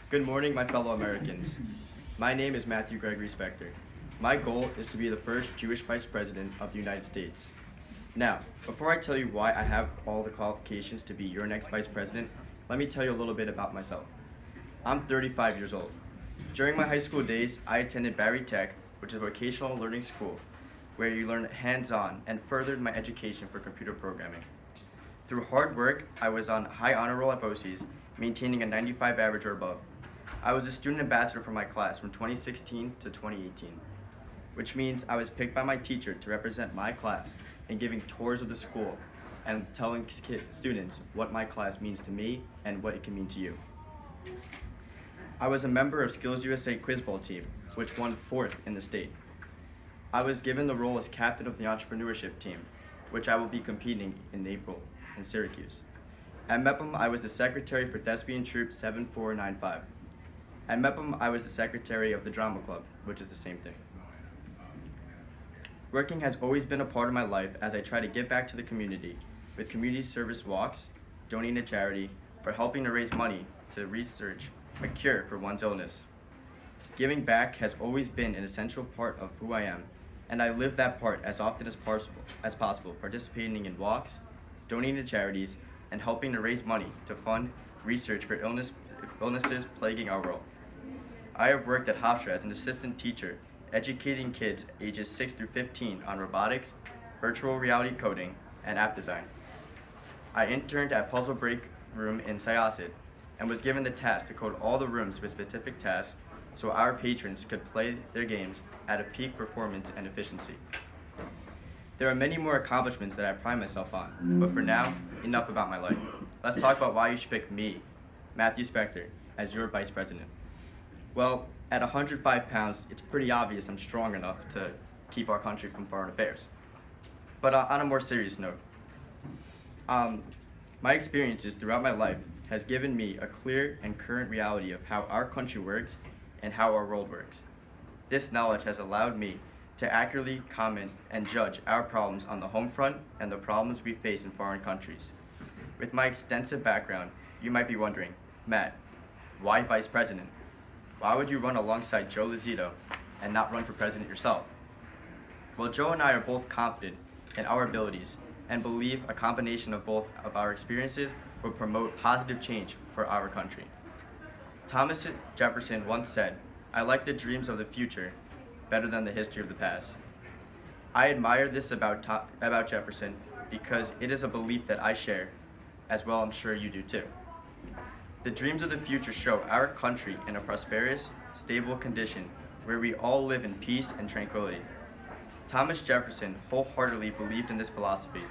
Good morning, my fellow Americans. My name is Matthew Gregory Spector. My goal is to be the first Jewish Vice President of the United States. Now, before I tell you why I have all the qualifications to be your next Vice President, let me tell you a little bit about myself. I'm 35 years old. During my high school days, I attended Barry Tech, which is a vocational learning school, where you learn hands-on and furthered my education for computer programming. Through hard work, I was on high honor roll at BOCES, maintaining a 95 average or above. I was a student ambassador for my class from 2016 to 2018, which means I was picked by my teacher to represent my class in giving tours of the school and telling students what my class means to me and what it can mean to you. I was a member of Skills USA Quiz Bowl team, which won 4th in the state. I was given the role as captain of the entrepreneurship team, which I will be competing in April in Syracuse. At MEPM, I was the secretary for Thespian Troop 7495. At MEPM, I was the secretary of the drama club, which is the same thing. Working has always been a part of my life as I try to give back to the community with community service walks, donating to charity, or helping to raise money to research a cure for one's illness. Giving back has always been an essential part of who I am, and I live that part as often as possible, participating in walks, donating to charities, and helping to raise money to fund research for illnesses plaguing our world. I have worked at Hofstra as an assistant teacher, educating kids ages 6 through 15 on robotics, virtual reality coding, and app design. I interned at Puzzle Break Room in Syosset and was given the task to code all the rooms with specific tasks so our patrons could play their games at a peak performance and efficiency. There are many more accomplishments that I pride myself on, but for now, enough about my life. Let's talk about why you should pick me, Matthew Spector, as your Vice President. Well, at 105 pounds, it's pretty obvious I'm strong enough to keep our country from foreign affairs. But on a more serious note, my experiences throughout my life has given me a clear and current reality of how our country works and how our world works. This knowledge has allowed me to accurately comment and judge our problems on the home front and the problems we face in foreign countries. With my extensive background, you might be wondering, Matt, why Vice President? Why would you run alongside Joe Lozito and not run for president yourself? Well, Joe and I are both confident in our abilities and believe a combination of both of our experiences will promote positive change for our country. Thomas Jefferson once said, "I like the dreams of the future better than the history of the past." I admire this about Jefferson because it is a belief that I share, as well I'm sure you do too. The dreams of the future show our country in a prosperous, stable condition where we all live in peace and tranquility. Thomas Jefferson wholeheartedly believed in this philosophy.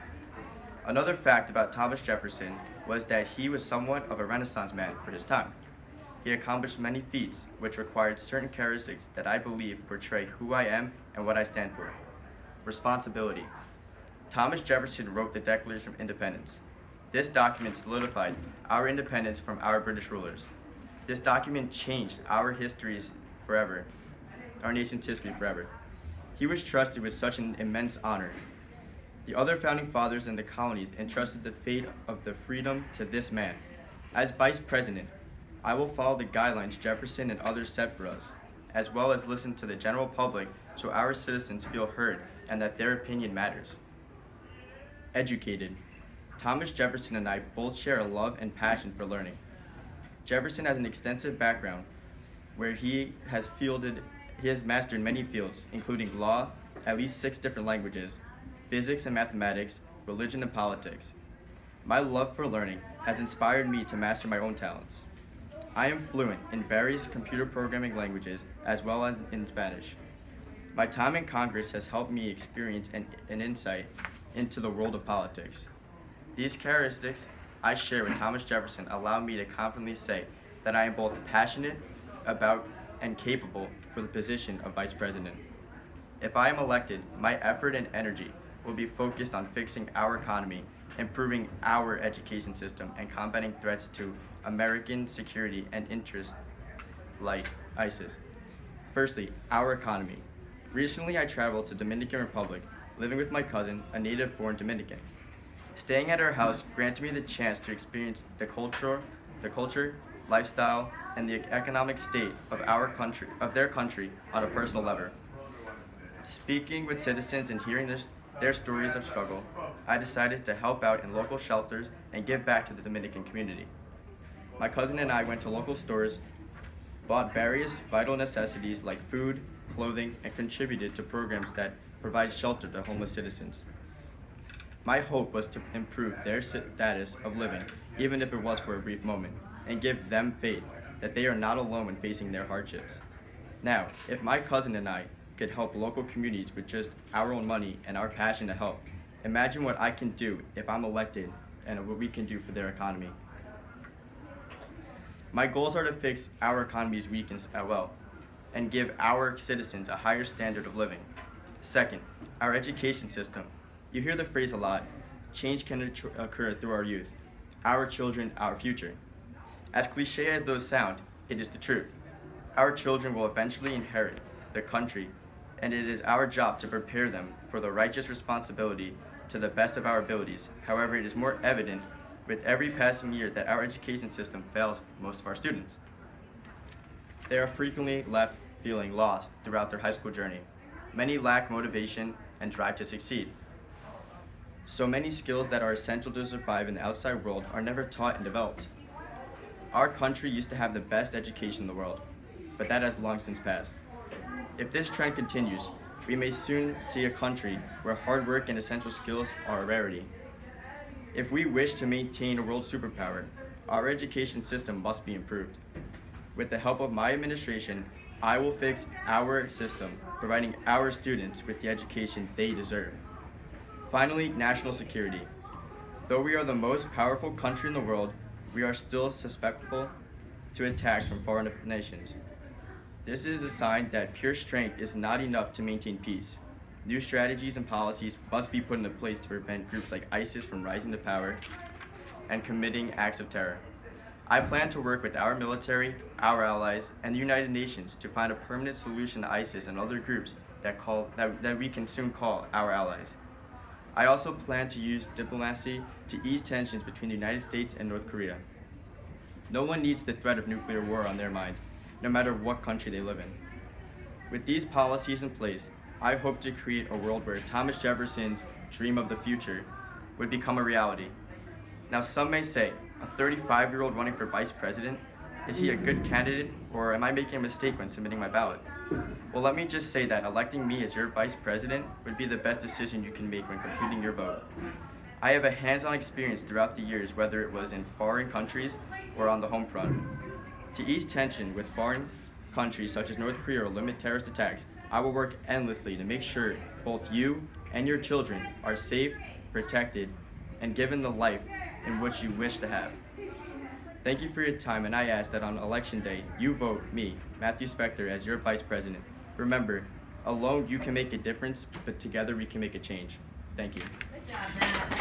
Another fact about Thomas Jefferson was that he was somewhat of a Renaissance man for his time. He accomplished many feats which required certain characteristics that I believe portray who I am and what I stand for. Responsibility. Thomas Jefferson wrote the Declaration of Independence. This document solidified our independence from our British rulers. This document changed our histories forever, our nation's history forever. He was trusted with such an immense honor. The other founding fathers in the colonies entrusted the fate of the freedom to this man. As Vice President, I will follow the guidelines Jefferson and others set for us, as well as listen to the general public so our citizens feel heard and that their opinion matters. Educated. Thomas Jefferson and I both share a love and passion for learning. Jefferson has an extensive background where he has mastered many fields, including law, at least 6 different languages, physics and mathematics, religion and politics. My love for learning has inspired me to master my own talents. I am fluent in various computer programming languages as well as in Spanish. My time in Congress has helped me experience an insight into the world of politics. These characteristics I share with Thomas Jefferson allow me to confidently say that I am both passionate about and capable for the position of Vice President. If I am elected, my effort and energy will be focused on fixing our economy, improving our education system, and combating threats to American security and interests like ISIS. Firstly, our economy. Recently, I traveled to Dominican Republic, living with my cousin, a native-born Dominican. Staying at her house granted me the chance to experience the culture, lifestyle, and the economic state of their country on a personal level. Speaking with citizens and hearing their stories of struggle, I decided to help out in local shelters and give back to the Dominican community. My cousin and I went to local stores, bought various vital necessities like food, clothing, and contributed to programs that provide shelter to homeless citizens. My hope was to improve their status of living, even if it was for a brief moment, and give them faith that they are not alone when facing their hardships. Now, if my cousin and I could help local communities with just our own money and our passion to help, imagine what I can do if I'm elected and what we can do for their economy. My goals are to fix our economy's weakness as well and give our citizens a higher standard of living. Second, our education system. You hear the phrase a lot, change can occur through our youth. Our children, our future. As cliche as those sound, it is the truth. Our children will eventually inherit the country, and it is our job to prepare them for the righteous responsibility to the best of our abilities. However, it is more evident with every passing year that our education system fails most of our students. They are frequently left feeling lost throughout their high school journey. Many lack motivation and drive to succeed. So many skills that are essential to survive in the outside world are never taught and developed. Our country used to have the best education in the world, but that has long since passed. If this trend continues, we may soon see a country where hard work and essential skills are a rarity. If we wish to maintain a world superpower, our education system must be improved. With the help of my administration, I will fix our system, providing our students with the education they deserve. Finally, national security. Though we are the most powerful country in the world, we are still susceptible to attacks from foreign nations. This is a sign that pure strength is not enough to maintain peace. New strategies and policies must be put into place to prevent groups like ISIS from rising to power and committing acts of terror. I plan to work with our military, our allies, and the United Nations to find a permanent solution to ISIS and other groups that we can soon call our allies. I also plan to use diplomacy to ease tensions between the United States and North Korea. No one needs the threat of nuclear war on their mind, no matter what country they live in. With these policies in place, I hope to create a world where Thomas Jefferson's dream of the future would become a reality. Now, some may say, a 35-year-old running for vice president, is he a good candidate, or am I making a mistake when submitting my ballot? Well, let me just say that electing me as your vice president would be the best decision you can make when completing your vote. I have a hands-on experience throughout the years, whether it was in foreign countries or on the home front. To ease tension with foreign countries such as North Korea or limit terrorist attacks, I will work endlessly to make sure both you and your children are safe, protected, and given the life in which you wish to have. Thank you for your time, and I ask that on Election Day, you vote me, Matthew Spector, as your Vice President. Remember, alone you can make a difference, but together we can make a change. Thank you. Good job, Matt.